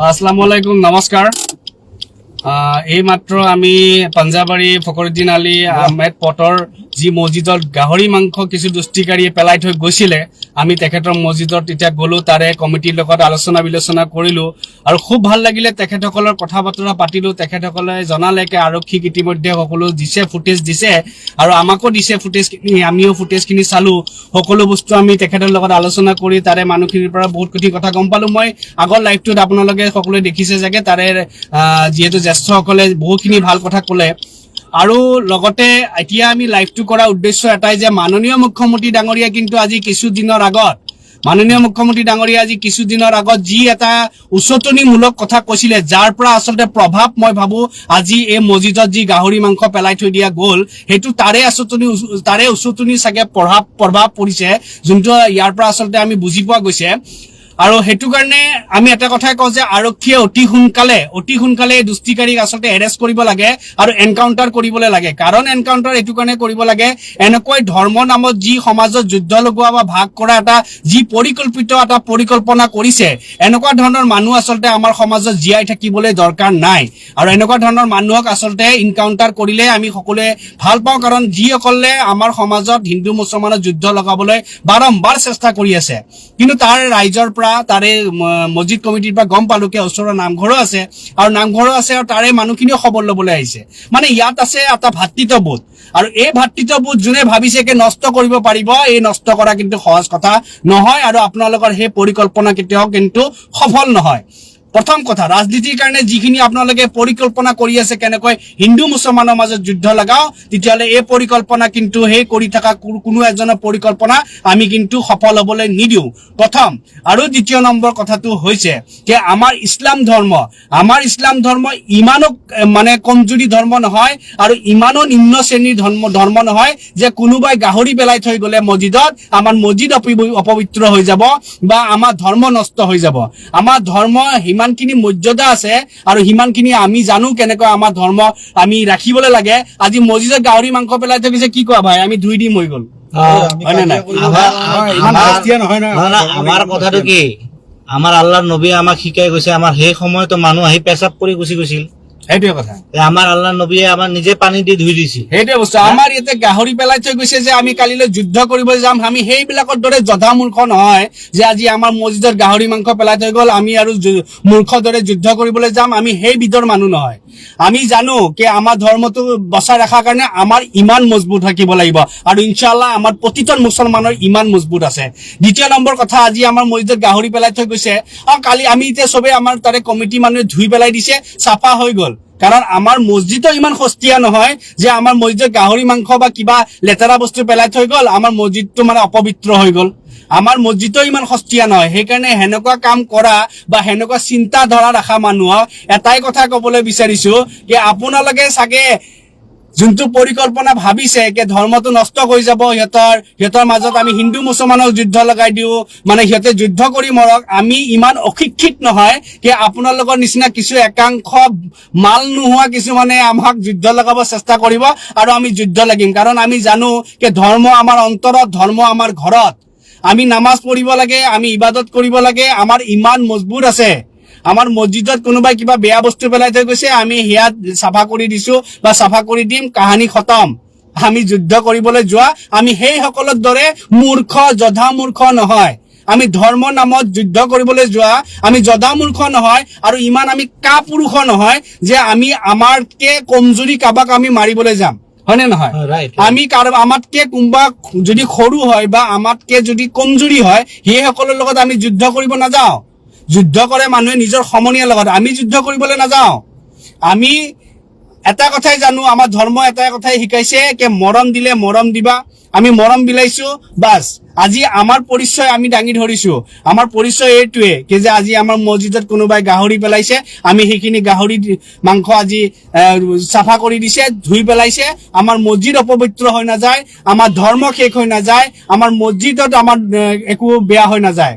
আসসালামু আলাইকুম, নমস্কাৰ। এইমাত্ৰ আমি পাঞ্জাবাৰী ফখৰুদ্দিন আলী আহমেদ পটৰ যি মছজিদত গাহৰি মাংস কিছু দুষ্টিকাৰীয়ে পেলাই থৈ গৈছিলে, আমি তেখেতৰ মছজিদত তেতিয়া গ'লো, তাৰে কমিটিৰ লগত আলোচনা বিলোচনা কৰিলোঁ আৰু খুব ভাল লাগিলে। তেখেতসকলৰ কথা বতৰা পাতিলোঁ। তেখেতসকলে জনালে যে আৰক্ষীক ইতিমধ্যে সকলো দিছে, ফুটেজ দিছে আৰু আমাকো দিছে ফুটেজখিনি, আমিও ফুটেজখিনি চালোঁ। সকলো বস্তু আমি তেখেতৰ লগত আলোচনা কৰি তাৰে মানুহখিনিৰ পৰা বহুত কথা গম পালোঁ। মই আগৰ লাইভটোত আপোনালোকে সকলোৱে দেখিছে চাগে, তাৰে যিহেতু জ্যেষ্ঠসকলে বহুখিনি ভাল কথা ক'লে। আৰু লগতে এতিয়া আমি লাইভটো কৰাৰ উদ্দেশ্য এটাই যে মাননীয় মুখ্যমন্ত্ৰী ডাঙৰীয়া কিন্তু আজি কিছুদিনৰ আগত যি এটা উচতনিমূলক কথা কৈছিলে, যাৰ পৰা আচলতে প্ৰভাৱ মই ভাবো আজি এই মছজিদত যি গাহৰি মাংস পেলাই থৈ দিয়া গ'ল, সেইটো তাৰে উচতনি চাগে প্ৰভাৱ পৰিছে, যোনটো ইয়াৰ পৰা আচলতে আমি বুজি পোৱা গৈছে। আৰু সেইটো কাৰণে আমি এটা কথাই কওঁ যে আৰক্ষীয়ে অতি সোনকালে এই দুষ্টিকাৰীক আচলতে এৰেষ্ট কৰিব লাগে আৰু এনকাউণ্টাৰ কৰিবলৈ লাগে। কাৰণ এনকাউণ্টাৰ এইটো কাৰণে কৰিব লাগে, এনেকৈ ধৰ্ম নামত যি সমাজত যুদ্ধ লগোৱা বা ভাগ কৰা এটা যি পৰিকল্পনা কৰিছে, এনেকুৱা ধৰণৰ মানুহ আচলতে আমাৰ সমাজত জীয়াই থাকিবলৈ দৰকাৰ নাই। আৰু এনেকুৱা ধৰণৰ মানুহক আচলতে এনকাউণ্টাৰ কৰিলে আমি সকলোৱে ভাল পাওঁ, কাৰণ যিসকলে আমাৰ সমাজত হিন্দু মুছলমানৰ যুদ্ধ লগাবলৈ বাৰম্বাৰ চেষ্টা কৰি আছে। কিন্তু তাৰ ৰাইজৰ পৰা, তাৰে মছজিদ কমিটিৰ পৰা গম পালো যে ওচৰৰ নামঘৰো আছে আৰু তাৰে মানুহখিনিও খবৰ ল'বলৈ আহিছে। মানে ইয়াত আছে এটা ভাতৃত্ববোধ, আৰু এই ভাতৃত্ববোধ যোনে ভাবিছে যে নষ্ট কৰিব পাৰিব, এই নষ্ট কৰা কিন্তু সহজ কথা নহয় আৰু আপোনালোকৰ সেই পৰিকল্পনা কেতিয়াও কিন্তু সফল নহয়। প্ৰথম কথা, ৰাজনীতিৰ কাৰণে যিখিনি আপোনালোকে পৰিকল্পনা কৰি আছে কেনেকৈ হিন্দু মুছলমানৰ মাজত যুদ্ধ লগাও, তেতিয়াহ'লে এই পৰিকল্পনা কিন্তু সেই কৰি থকা কোনো এজনৰ পৰিকল্পনা আমি কিন্তু সফল হ'বলৈ নিদিওঁ, প্ৰথম। আৰু দ্বিতীয় নম্বৰ কথাটো হৈছে যে আমাৰ ইছলাম ধৰ্ম ইমানো মানে কমজুৰি ধৰ্ম নহয় আৰু ইমানো নিম্ন শ্ৰেণীৰ ধৰ্ম নহয় যে কোনোবাই গাহৰি পেলাই থৈ গ'লে মছজিদত আমাৰ মছজিদ অপবিত্ৰ হৈ যাব বা আমাৰ ধৰ্ম নষ্ট হৈ যাব। আমাৰ ধৰ্ম সিমানখিনি মৰ্যাদা আছে আৰু সিমানখিনি আমি জানো কেনেকৈ আমাৰ ধৰ্ম আমি ৰাখিবলৈ লাগে। আজি মছজিদত গাহৰি মাংস পেলাই থৈ গৈছে, কি কোৱা ভাই, আমি 2 দিন হৈ গ'ল, হয় নে নাই? আমাৰ কথাটো কি, আমাৰ আল্লাহৰ নবীয়ে আমাক শিকাই গৈছে, আমাৰ সেই সময়তো মানুহ আহি পেচাব কৰি গুচি গৈছিল। সেইটোৱে কথা, আমাৰ আল্লাহ নবীয়ে আমাৰ নিজে পানী দি ধুই দিছিল। সেইটোৱে বস্তু। আমাৰ ইয়াতে গাহৰি পেলাই থৈ গৈছে যে আমি কালিলৈ যুদ্ধ কৰিবলৈ যাম, আমি সেইবিলাকৰ দৰে জধা মূৰ্খ নহয় যে আজি আমাৰ মছজিদত গাহৰি মাংস পেলাই থৈ গ'ল আমি আৰু মূৰ্খৰ দৰে যুদ্ধ কৰিবলৈ যাম। আমি সেই বিধৰ মানুহ নহয়। আমি জানো যে আমাৰ ধৰ্মটো বচাই ৰখাৰ কাৰণে আমাৰ ইমান মজবুত থাকিব লাগিব আৰু ইনশাআল্লাহ আমাৰ প্ৰতিজন মুছলমানৰ ইমান মজবুত আছে। দ্বিতীয় নম্বৰ কথা, আজি আমাৰ মছজিদত গাহৰি পেলাই থৈ গৈছে, কালি আমি এতিয়া চবে আমাৰ তাৰে কমিটি মানুহে ধুই পেলাই দিছে, চাফা হৈ গ'ল। কাৰণ আমাৰ মছজিদো ইমান সস্তীয়া নহয় যে আমাৰ মছজিদত গাহৰি মাংস বা কিবা লেতেৰা বস্তু পেলাই থৈ গ'ল, আমাৰ মছজিদটো মানে অপবিত্ৰ হৈ গ'ল। আমাৰ মছজিদো ইমান সস্তীয়া নহয়। সেইকাৰণে সেনেকুৱা কাম কৰা বা সেনেকুৱা চিন্তা ধাৰা ৰখা মানুহক এটাই কথা ক'বলৈ বিচাৰিছো যে আপোনালোকে চাগে যোনটো পৰিকল্পনা ভাবিছে যে ধৰ্মটো নষ্ট হৈ যাব, সিহঁতৰ মাজত আমি হিন্দু মুছলমানক যুদ্ধ লগাই দিওঁ, মানে সিহঁতে যুদ্ধ কৰি মৰক, আমি ইমান অশিক্ষিত নহয় যে আপোনালোকৰ নিচিনা কিছু একাংশ মাল নোহোৱা কিছুমানে আমাক যুদ্ধ লগাব চেষ্টা কৰিব আৰু আমি যুদ্ধ লাগিম। কাৰণ আমি জানো যে ধৰ্ম আমাৰ অন্তৰত, ধৰ্ম আমাৰ ঘৰত। আমি নামাজ পঢ়িব লাগে, আমি ইবাদত কৰিব লাগে, আমাৰ ইমান মজবুত আছে। আমাৰ মছজিদত কোনোবাই কিবা বেয়া বস্তু পেলাই থৈ গৈছে, আমি সেয়া চাফা কৰি দিছো বা চাফা কৰি দিম, কাহানী খতম। আমি যুদ্ধ কৰিবলৈ যোৱা, আমি সেইসকলৰ দৰে মূৰ্খ, জধা মূৰ্খ নহয়। আমি ধৰ্ম নামত যুদ্ধ কৰিবলৈ যোৱা আমি জধা মূৰ্খ নহয় আৰু ইমান আমি কাপুৰুষ নহয় যে আমি আমাতকে কমজুৰি কাবাক আমি মাৰিবলৈ যাম, হয় নে নহয়? আমি আমাতকে কোনোবা যদি সৰু হয় বা আমাতকে যদি কমজুৰি হয়, সেইসকলৰ লগত আমি যুদ্ধ কৰিব নাযাওঁ। যুদ্ধ কৰে মানুহে নিজৰ সমনীয়াৰ লগত, আমি যুদ্ধ কৰিবলৈ নাযাওঁ। আমি এটা কথাই জানো, আমাৰ ধৰ্ম এটা কথাই শিকাইছে যে মৰম দিলে মৰম দিবা। আমি মৰম বিলাইছো, বাছ। আজি আমাৰ পৰিচয় আমি দাঙি ধৰিছো। আমাৰ পৰিচয় এইটোৱে যে আজি আমাৰ মছজিদত কোনোবাই গাহৰি পেলাইছে, আমি সেইখিনি গাহৰি মাংস আজি চাফা কৰি দিছে, ধুই পেলাইছে। আমাৰ মছজিদ অপবিত্ৰ হৈ নাযায়, আমাৰ ধৰ্ম শেষ হৈ নাযায়, আমাৰ মছজিদত আমাৰ একো বেয়া হৈ নাযায়।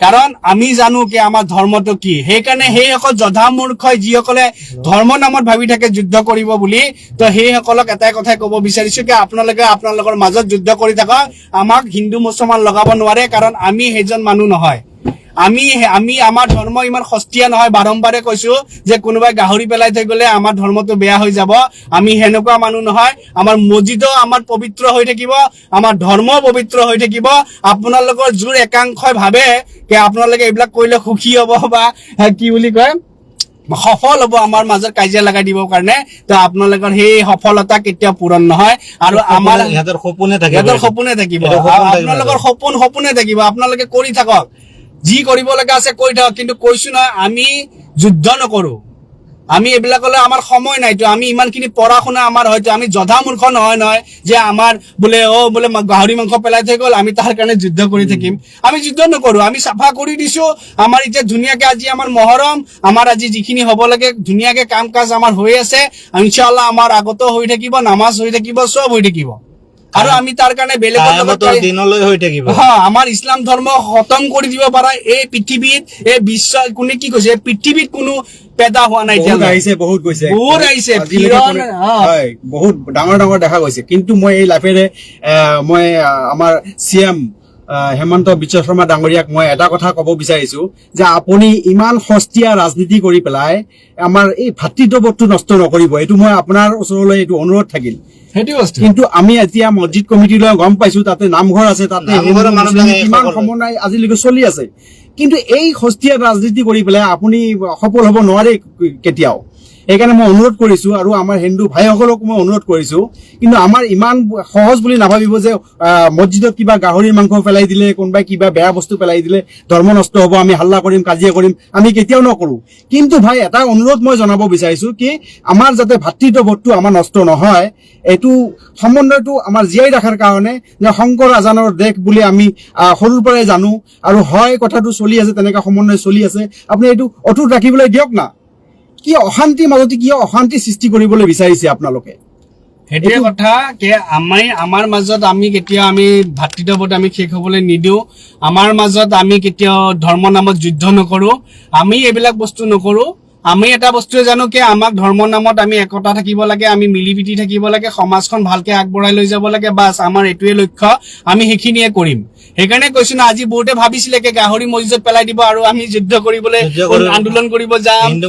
কাৰণ আমি জানো যে আমাৰ ধৰ্মটো কি। সেইকাৰণে সেইসকল জধা মূৰ্খই যিসকলে ধৰ্ম নামত ভাবি থাকে যুদ্ধ কৰিব বুলি, তো সেইসকলক এটাই কথাই ক'ব বিচাৰিছো যে আপোনালোকে আপোনালোকৰ মাজত যুদ্ধ কৰি থাকক, আমাক হিন্দু মুছলমান লগাব নোৱাৰে, কাৰণ আমি সেইজন মানুহ নহয়। আমি আমাৰ ধৰ্ম ইমান সস্তীয়া নহয়, বাৰম্বাৰে কৈছো যে কোনোবাই গাহৰি পেলাই থৈ গলে আমাৰ ধৰ্মটো বেয়া হৈ যাব। আমি সেনেকুৱা মানুহ নহয়। আমাৰ মছজিদো আমাৰ পবিত্ৰ হৈ থাকিব, আমাৰ ধৰ্ম পবিত্ৰ হৈ থাকিব। আপোনালোকৰ যোৰ একাংশই ভাবে যে আপোনালোকে এইবিলাক কৰিলে সুখী হ'ব বা কি বুলি কয় সফল হ'ব আমাৰ মাজত কাজিয়া লগাই দিবৰ কাৰণে, তো আপোনালোকৰ সেই সফলতা কেতিয়াও পূৰণ নহয়। আৰু আমাৰ সিহঁতৰ সপোনে থাকিব, সিহঁতৰ সপোনে থাকিব, সিহঁতৰ সপোন থাকিব। আপোনালোকৰ সপোনে থাকিব। আপোনালোকে কৰি থাকক, যি কৰিব লগা আছে কৰি থাকক, কিন্তু কৈছো নহয় আমি যুদ্ধ নকৰো। আমি এইবিলাকলৈ আমাৰ সময় নাইতো। আমি ইমানখিনি পঢ়া শুনা আমাৰ হয়তো আমি জধা মূৰ্খ নহয় যে আমাৰ বোলে গাহৰি মাংস পেলাই থৈ গ'ল আমি তাৰ কাৰণে যুদ্ধ কৰি থাকিম। আমি যুদ্ধ নকৰো, আমি চাফা কৰি দিছো। আমাৰ এতিয়া ধুনীয়াকে আজি আমাৰ মহৰম, আমাৰ আজি যিখিনি হ'ব লাগে ধুনীয়াকে কাম কাজ আমাৰ হৈ আছে। ইনশাআল্লাহ আমাৰ আগতো হৈ থাকিব, নামাজ হৈ থাকিব, চব হৈ থাকিব। আৰু আমি তাৰ কাৰণে বেলেগৰ লগত দিনলৈ হৈ থাকিব। আমাৰ ইছলাম ধৰ্ম খতম কৰি দিব পাৰা এই পৃথিৱীত, এই বিশ্ব কোনে কি কৈছে, পৃথিৱীত কোনো পেদা হোৱা নাই। বহুত আহিছে, বহুত গৈছে, বহুত আহিছে, হয়, বহুত ডাঙৰ ডাঙৰ দেখা গৈছে। কিন্তু মই এই লাইফেৰে মই আমাৰ CM হেমন্ত বিশ্ব শৰ্মা ডাঙৰীয়াক মই এটা কথা ক'ব বিচাৰিছো যে আপুনি ইমান সস্তীয়া ৰাজনীতি কৰি পেলাই আমাৰ এই ভাতৃত্ববোধটো নষ্ট নকৰিব। এইটো মই আপোনাৰ ওচৰলৈ এইটো অনুৰোধ থাকিল। সেইটো বস্তু। কিন্তু আমি এতিয়া মছজিদ কমিটিলৈ গম পাইছো, তাতে নামঘৰ আছে, তাতে কিমান সমন্বয় আজিলৈকে চলি আছে। কিন্তু এই সস্তীয়া ৰাজনীতি কৰি পেলাই আপুনি সফল হ'ব নোৱাৰে কেতিয়াও। সেইকাৰণে মই অনুৰোধ কৰিছো, আৰু আমাৰ হিন্দু ভাইসকলকো মই অনুৰোধ কৰিছো, কিন্তু আমাৰ ইমান সহজ বুলি নাভাবিব যে মছজিদত কিবা গাহৰিৰ মাংস পেলাই দিলে, কোনোবাই কিবা বেয়া বস্তু পেলাই দিলে ধৰ্ম নষ্ট হ'ব, আমি হাল্লা কৰিম, কাজিয়া কৰিম, আমি কেতিয়াও নকৰো। কিন্তু ভাই এটা অনুৰোধ মই জনাব বিচাৰিছো কি আমাৰ যাতে ভাতৃত্ববোধটো আমাৰ নষ্ট নহয়, এইটো সমন্বয়টো আমাৰ জীয়াই ৰখাৰ কাৰণে যে শংকৰ আজানৰ দেশ বুলি আমি সৰুৰ পৰাই জানো, আৰু হয় কথাটো চলি আছে, তেনেকুৱা সমন্বয় চলি আছে। আপুনি এইটো অটুট ৰাখিবলৈ দিয়ক না। কি অশান্তিৰ মাজতে কি অশান্তি সৃষ্টি কৰিবলৈ বিচাৰিছে আপোনালোকে? সেইটোৱে কথা যে আমাৰ মাজত আমি কেতিয়াও আমি ভাতৃত্ববোধ আমি শেষ হ'বলৈ নিদিওঁ। আমাৰ মাজত আমি কেতিয়াও ধৰ্ম নামত যুদ্ধ নকৰো, আমি এইবিলাক বস্তু নকৰো। আমি এটা বস্তুৱে জানো কি আমাক ধৰ্মৰ নামত আমি একতা থাকিব লাগে, আমি মিলি পিটি থাকিব লাগে, সমাজখন ভালকে আগবঢ়াই লৈ যাব লাগে, বাছ আমাৰ এইটোৱে লক্ষ্য, আমি সেইখিনিয়ে কৰিম। সেইকাৰণে কৈছো না, আজি বহুতে ভাবিছিলে কি গাহৰি মছজিদত পেলাই দিব আৰু আমি যুদ্ধ কৰিবলৈ আন্দোলন কৰিব যাম, হিন্দু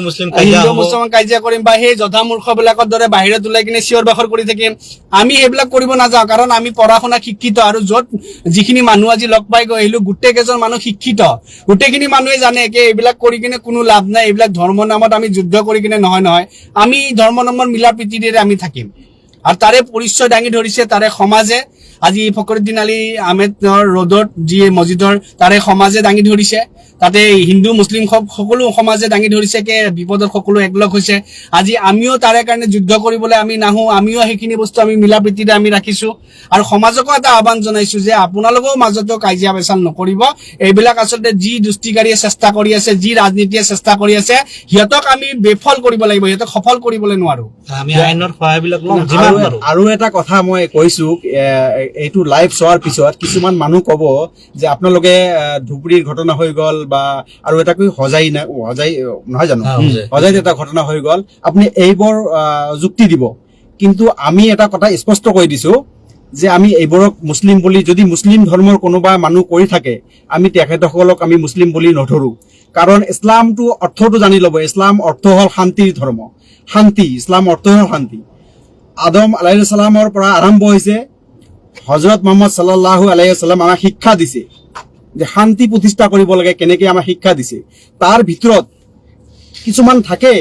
মুছলমান কাজিয়া কৰিম, বা সেই জধা মূৰ্খ বিলাকৰ দৰে বাহিৰত ওলাই কিনে চিঞৰ বাখৰ কৰি থাকিম। আমি সেইবিলাক কৰিব নাযাওঁ, কাৰণ আমি পঢ়া শুনা শিক্ষিত। আৰু য'ত যিখিনি মানুহ আজি লগ পাই গৈ আহিলো, গোটেই কেইজন মানুহ শিক্ষিত, গোটেইখিনি মানুহে জানে কি এইবিলাক কৰি কিনে কোনো লাভ নাই। এইবিলাক ধৰ্ম নামত আমি যুদ্ধ কৰি কিনে নহয়, আমি ধৰ্ম নামৰ মিলা প্ৰীতিৰে আমি থাকিম। আৰু তাৰে পৰিচয় দাঙি ধৰিছে তাৰে সমাজে। আজি ফখৰুদ্দিন আলী আহমেদৰ ৰোডত যি মছজিদৰ তাৰে সমাজে দাঙি ধৰিছে, তাতে হিন্দু মুছলিম সকলো সমাজে দাঙি ধৰিছে কি বিপদত সকলো একলগ হৈছে। আজি আমিও তাৰে কাৰণে যুদ্ধ কৰিবলৈ আমি নাহো, আমিও সেইখিনি বস্তু আমি মিলা প্ৰীতিৰে আমি ৰাখিছো। আৰু সমাজকো এটা আহ্বান জনাইছো যে আপোনালোকেও মাজতো কাজিয়া পেচাল নকৰিব। এইবিলাক আচলতে যি দুষ্টিকাৰীয়ে চেষ্টা কৰি আছে, যি ৰাজনীতিয়ে চেষ্টা কৰি আছে, সিহঁতক আমি বেফল কৰিব লাগিব, সিহঁতক সফল কৰিবলৈ নোৱাৰো। আমি আইনৰ সহায়বিলাক ল'ম যিমান পাৰো। আৰু এটা কথা মই কৈছো, এইটো লাইভ চোৱাৰ পিছত কিছুমান মানুহ কব যে আপোনালোকে ধুবুৰীৰ ঘটনা হৈ গ'ল, বা আৰু এটা কি হজাই নহয় জানো, হজাইত এটা ঘটনা হৈ গ'ল, আপুনি এইবোৰ যুক্তি দিব। কিন্তু আমি এটা কথা স্পষ্ট কৈ দিছো যে আমি এইবোৰক মুছলিম বুলি, যদি মুছলিম ধৰ্মৰ কোনোবা মানুহ কৰি থাকে, আমি তেখেতসকলক আমি মুছলিম বুলি নধৰো। কাৰণ ইছলামটো অৰ্থটো জানি ল'ব। ইছলাম অৰ্থ হ'ল শান্তিৰ ধৰ্ম, শান্তি। ইছলাম অৰ্থ হ'ল শান্তি। আদম আলাইহিছ সালামৰ পৰা আৰম্ভ হৈছে, হজৰত মুহাম্মদ সাল্লাল্লাহু আলাইহি ওয়াসাল্লাম আমাক শিক্ষা দিছে যে শান্তি প্ৰতিষ্ঠা কৰিব লাগে, কেনেকে আমাক শিক্ষা দিছে। তাৰ ভিতৰত কিছুমান থাকে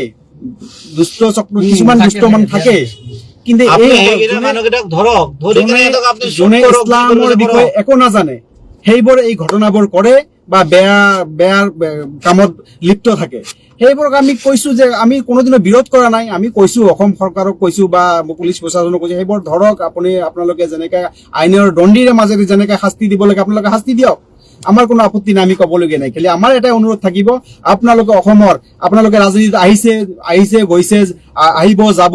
দুষ্ট চক্ৰ, কিছুমান দুষ্ট মানুহ থাকে, কিন্তু যোনে ইছলামৰ বিষয়ে একো নাজানে সেইবোৰ এই ঘটনাবোৰ কৰে বা বেয়া কামত লিপ্ত থাকে। সেইবোৰক আমি কৈছো যে আমি কোনোদিনো বিৰোধ কৰা নাই। আমি কৈছো, অসম চৰকাৰক কৈছো বা পুলিচ প্ৰশাসনক কৈছো, সেইবোৰ ধৰক, আপোনালোকে যেনেকে আইনৰ দণ্ডিৰে মাজেৰে যেনেকে শাস্তি দিব লাগে আপোনালোকে শাস্তি দিয়ক, আমাৰ কোনো আপত্তি নাই, আমি ক'বলগীয়া নাই। খালি আমাৰ এটাই অনুৰোধ থাকিব, আপোনালোকে অসমৰ, আপোনালোকে ৰাজনীতিত আহিছে গৈছে, আহিব যাব,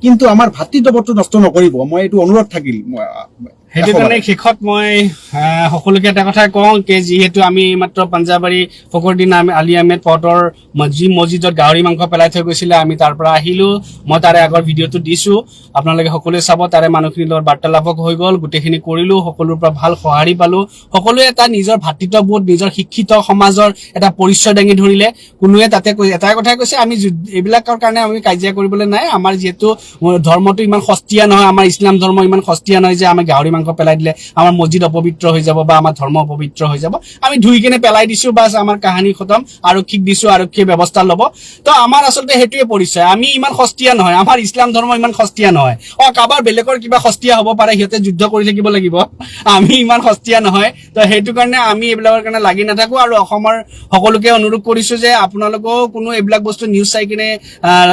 কিন্তু আমাৰ ভাতৃত্ববোধটো নষ্ট নকৰিব। মই এইটো অনুৰোধ থাকিল। সেইটো কাৰণে শেষত মই সকলোকে এটা কথা কওঁ যে যিহেতু আমি মাত্ৰ পাঞ্জাবাৰী ফকৰুদ্দিন আলী আহমেদ পৰ্টৰ যি মছজিদত গাহৰি মাংস পেলাই থৈ গৈছিলে আমি তাৰ পৰা আহিলো মই তাৰে আগৰ ভিডিঅ'টো দিছো আপোনালোকে সকলোৱে চাব তাৰে মানুহখিনিৰ লগত বাৰ্তালাপ হৈ গ'ল গোটেইখিনি কৰিলো সকলোৰ পৰা ভাল সঁহাৰি পালো সকলোৱে এটা নিজৰ ভাতৃত্ববোধ নিজৰ শিক্ষিত সমাজৰ এটা পৰিচয় দাঙি ধৰিলে কোনোৱে তাতে এটা কথাই কৈছে আমি এইবিলাকৰ কাৰণে আমি কাজিয়া কৰিবলৈ নাই আমাৰ যিহেতু ধৰ্মটো ইমান সস্তীয়া নহয় আমাৰ ইছলাম ধৰ্ম ইমান সস্তীয়া নহয় যে আমি গাহৰি মাংস পেলাই দিলে আমাৰ মছজিদ অপবিত্ৰ হৈ যাব বা আমাৰ ধৰ্ম অপবিত্ৰ হৈ যাব আমি ধুই কেনে পেলাই দিছো বাছ আমাৰ কাহিনী খতম আৰক্ষীক দিছো আৰক্ষীয়ে ব্যৱস্থা ল'ব তো আমাৰ আচলতে সেইটোৱে পৰিচয় আমি ইমান সস্তীয়া নহয় আমাৰ ইছলাম ধৰ্ম ইমান সস্তীয়া নহয় কাৰোবাৰ বেলেগৰ কিবা সস্তীয়া হ'ব পাৰে সিহঁতে যুদ্ধ কৰি থাকিব লাগিব আমি ইমান সস্তীয়া নহয় তো সেইটো কাৰণে আমি এইবিলাকৰ কাৰণে লাগি নাথাকো আৰু অসমৰ সকলোকে অনুৰোধ কৰিছো যে আপোনালোকেও কোনো এইবিলাক বস্তু নিউজ চাই কিনে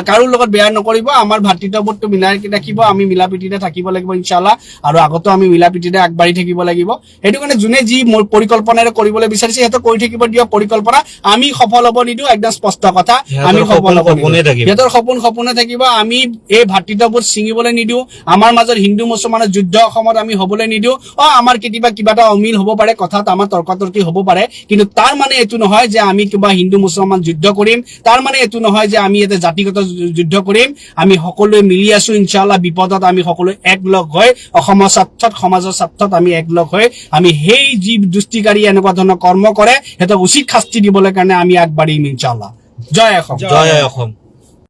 কাৰো লগত বেয়া নকৰিব আমাৰ ভাতৃত্ববোধটো মিলাই ৰাখিব আমি মিলা প্ৰীতিৰে থাকিব লাগিব ইনশাআল্লাহ আৰু আগতো আমি মিলা প্ৰীতিৰে আগবাঢ়ি থাকিব লাগিব সেইটো কাৰণে যোনে যি পৰিকল্পনাৰে কৰিবলৈ বিচাৰিছে সিহঁতে কৰি থাকিব দিয়ক পৰিকল্পনা আমি সফল হ'ব নিদিওঁ একদম স্পষ্ট কথা আমি সফল হ'ব সিহঁতৰ সপোনে থাকিব আমি এই ভাতৃত্ববোধ ছিঙিবলৈ নিদিওঁ আমাৰ মাজত হিন্দু মুছলমানৰ যুদ্ধ অসমত আমি হ'বলৈ নিদিওঁ আমাৰ কেতিয়াবা কিবা এটা অমিল হ'ব পাৰে কথাত আমাৰ তৰ্কাতৰ্কি হ'ব পাৰে কিন্তু তাৰ মানে এইটো নহয় যে আমি কিবা হিন্দু মুছলমান যুদ্ধ কৰিম তাৰ মানে এইটো নহয় যে আমি এটা জাতিগত যুদ্ধ কৰিম আমি সকলোৱে মিলি আছো ইনশাআল্লাহ বিপদত আমি সকলোৱে একলগ হৈ অসমৰ স্বাৰ্থত সমাজৰ স্বাৰ্থত আমি একলগ হৈ আমি সেই যি দুষ্টিকাৰী এনেকুৱা ধৰণৰ কৰ্ম কৰে সিহঁতক উচিত শাস্তি দিবলৈ কাৰণে আমি আগবাঢ়িম ইনশাআল্লাহ জয় অসম জয় অসম